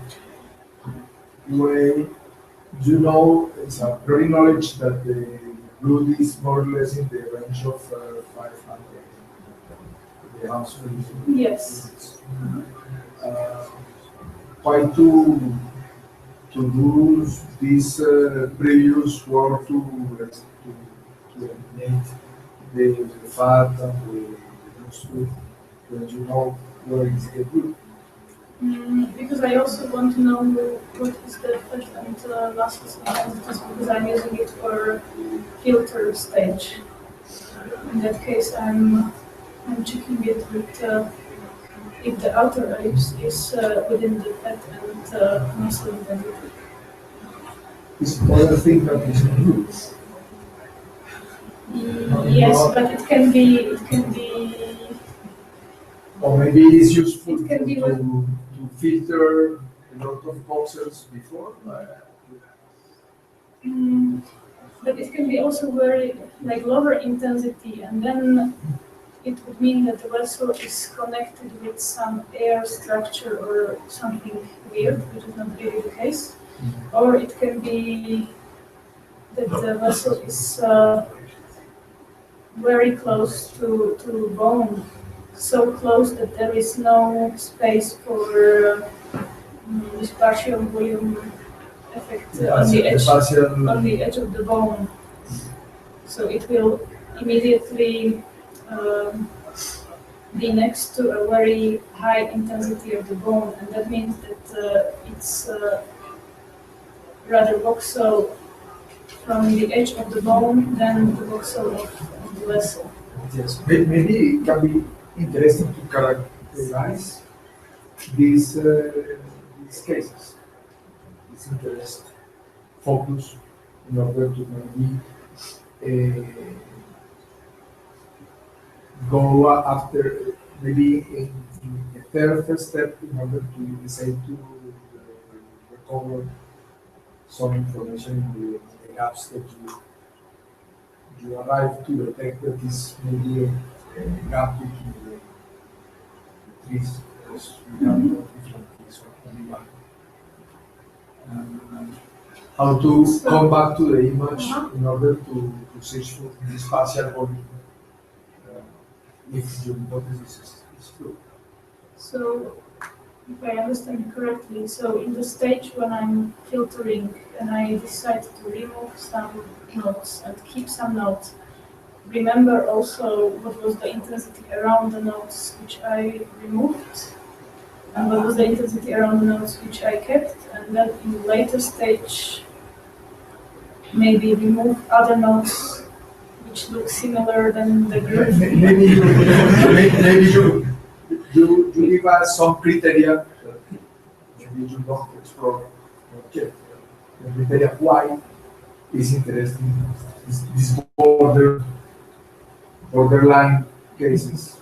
[SPEAKER 4] way, you know, it's a very knowledge that the blood is more or less in the range of 500. The answer is
[SPEAKER 2] Yes.
[SPEAKER 4] uh, why to do this previous work to eliminate the fat and the loose food when you know where is the good.
[SPEAKER 2] Because I also want to know what is the fat and losses intensities, because I'm using it for filter stage. In that case, I'm checking it with if the outer ellipse is within the fat and muscle intensity.
[SPEAKER 4] It's other thing that is good.
[SPEAKER 2] Yes, but it can be
[SPEAKER 4] Or maybe it's useful
[SPEAKER 2] It can be
[SPEAKER 4] to filter a lot of boxes before.
[SPEAKER 2] but it can be also very like lower intensity, and then it would mean that the vessel is connected with some air structure or something weird, which is not really the case. Or it can be that the vessel is very close to bone, so close that there is no space for this partial volume effect on the edge of the bone. So it will immediately be next to a very high intensity of the bone, and that means that it's rather voxel from the edge of the bone than the voxel of the vessel.
[SPEAKER 4] Yes, maybe it can be interesting to characterize these cases. This interest, focus, in order to maybe go after maybe in the third step in order to decide to recover some information in the gaps that you arrive to detect that is maybe a gap between the trees, because we have no different trees or only one. How to come back to the image in order to search for this partial volume, if your hypothesis is true.
[SPEAKER 2] So, if I understand correctly, so in the stage when I'm filtering and I decide to remove some nodes and keep some nodes, remember also what was the intensity around the nodes which I removed, and what was the intensity around the nodes which I kept, and then in the later stage, maybe remove other nodes which look similar than the group.
[SPEAKER 4] Maybe you give us some criteria that maybe you don't explore yet. The criteria why is interesting, this borderline cases,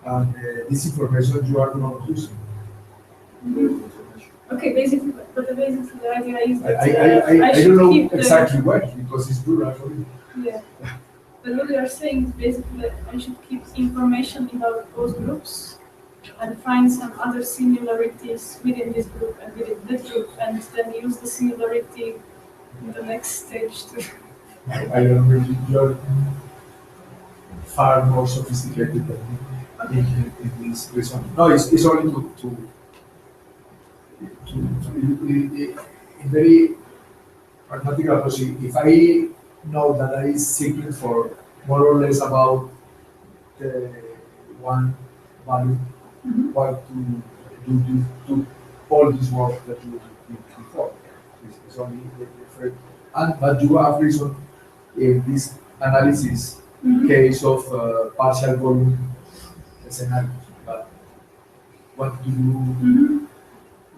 [SPEAKER 4] and this information you are not using.
[SPEAKER 2] Okay, basically, but basically the idea is that
[SPEAKER 4] I
[SPEAKER 2] should
[SPEAKER 4] don't know
[SPEAKER 2] keep
[SPEAKER 4] exactly why, because it's rural for me.
[SPEAKER 2] Yeah. But what we are saying is basically that I should keep information about both groups and find some other similarities within this group and within that group, and then use the similarity in the next stage to.
[SPEAKER 4] I don't know, you're far more sophisticated than me in this reason. No, it's only to in very pragmatic approach. If I know that I is seeking for more or less about one value, why to do all this work that you did before. It's only the different, and but you have reason in this analysis case of partial volume scenarios. But what do you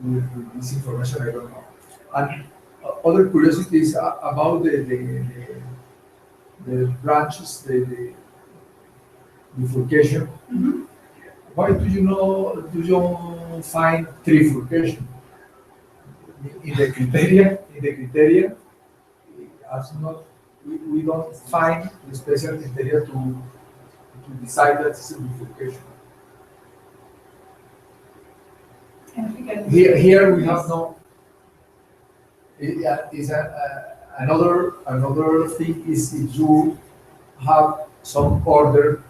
[SPEAKER 4] with this information? I don't know. And other curiosities about the branches, the bifurcation. Why do you find trifurcation? In the criteria, as not, we don't find the special criteria to decide that it's a bifurcation. Here we have no
[SPEAKER 1] Another thing is if you have some order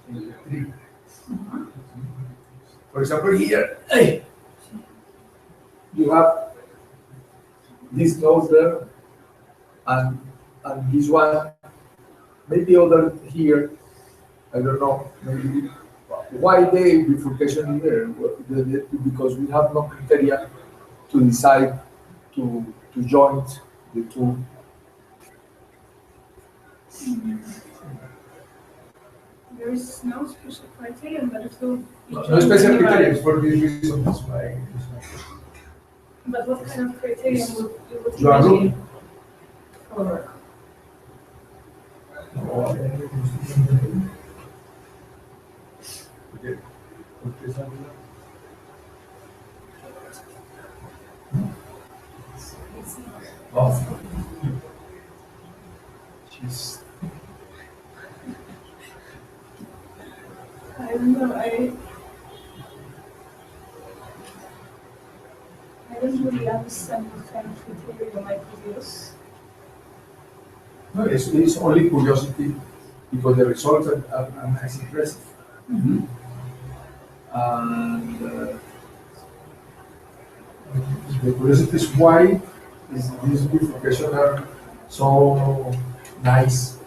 [SPEAKER 1] in the tree. For example, here you have this node there, and this one, maybe other here. I don't know. Maybe why the bifurcation here? Because we have no criteria to decide to join the two.
[SPEAKER 2] There is no special criterion, but it will be
[SPEAKER 1] No special criteria for this reason. That's why.
[SPEAKER 2] But what kind of criterion would you would
[SPEAKER 1] You are
[SPEAKER 2] imagine
[SPEAKER 1] looking.
[SPEAKER 2] for?
[SPEAKER 1] She's
[SPEAKER 2] I don't know. I don't really understand what kind of criteria might be used.
[SPEAKER 1] no, it's only curiosity because the results are nice, impressive. And the curiosity is why is these bifurcations are so nice.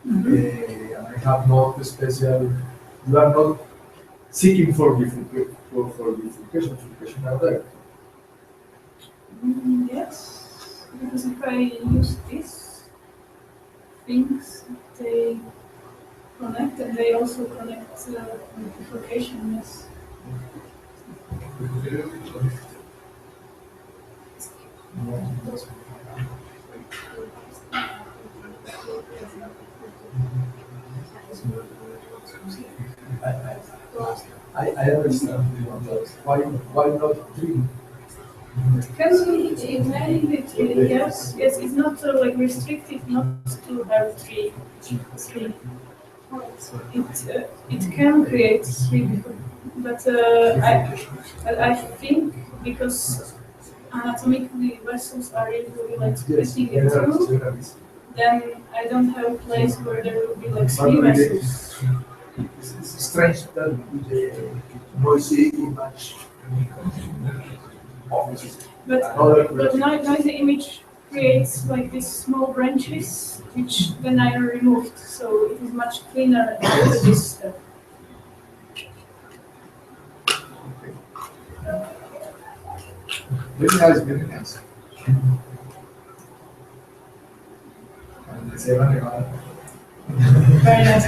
[SPEAKER 1] I have not special. You are not seeking for bifurcation. Bifurcation are there.
[SPEAKER 2] Yes, because if I use these things, they connect and they also connect the bifurcation, yes.
[SPEAKER 1] I understand. Why not three?
[SPEAKER 2] Because yes, it's not like restricted not to have three. It can create three, but I think because anatomically vessels are usually like splitting in two, then I don't have a place where there will be like three vessels.
[SPEAKER 1] It's strange that the noisy image
[SPEAKER 2] But noisy image creates like these small branches, which then I removed, so it is much cleaner after this step.
[SPEAKER 1] Very nice, very nice. And the same animal.
[SPEAKER 2] Very nice.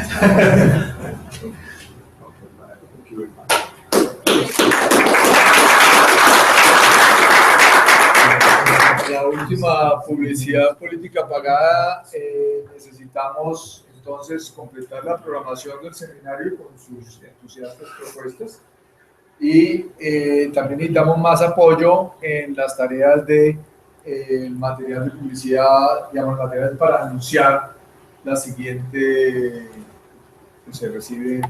[SPEAKER 1] Thank you very much. La última publicidad política pagada, necesitamos entonces completar la programación del seminario con sus entusiastas propuestas y también necesitamos más apoyo en las tareas de material de publicidad, digamos, material para anunciar la siguiente que se recibe